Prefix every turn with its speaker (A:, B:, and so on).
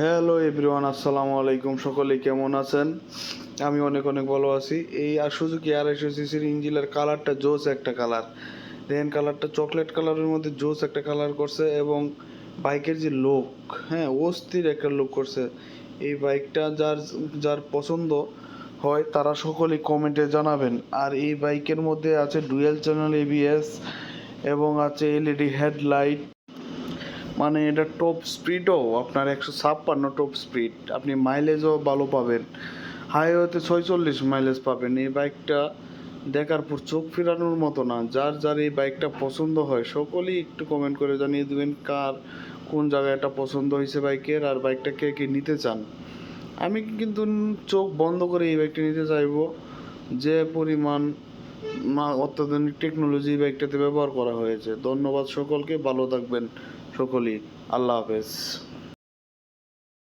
A: Hello everyone, আসসালামু আলাইকুম। সকলে কেমন আছেন? আমি অনেক অনেক ভালো আছি। এই সুজুকি 250 সিসির ইঞ্জিনের কালারটা জোস একটা কালার। দেখেন, কালারটা চকলেট কালারের মধ্যে জোস একটা কালার করছে, এবং বাইকের যে লুক, হ্যাঁ, অস্থির একটা লুক করছে। এই বাইকটা যার যার পছন্দ হয় তারা সকলেই কমেন্টে জানাবেন। আর এই বাইকের মধ্যে আছে ডুয়েল চ্যানেল এবিএস, এবং আছে এলইডি হেডলাইট। মানে এটা টপ স্পিডও আপনার 156 টপ স্পিড, আপনি মাইলেজও ভালো পাবেন। হাইওয়েতে 46 মাইলেজ পাবেন। এই বাইকটা দেখার পর চোখ ফেরানোর মতো না। যার যার এই বাইকটা পছন্দ হয় সকলেই একটু কমেন্ট করে জানিয়ে দেবেন কার কোন জায়গায় এটা পছন্দ হয়েছে বাইকের, আর বাইকটা কে কে নিতে চান। আমি কিন্তু চোখ বন্ধ করে এই বাইকটা নিতে চাইবো। যে পরিমাণ অত্যাধুনিক টেকনোলজি বাইকটাতে ব্যবহার করা হয়েছে। ধন্যবাদ সকলকে, ভালো থাকবেন সকলেই। আল্লাহ হাফেজ।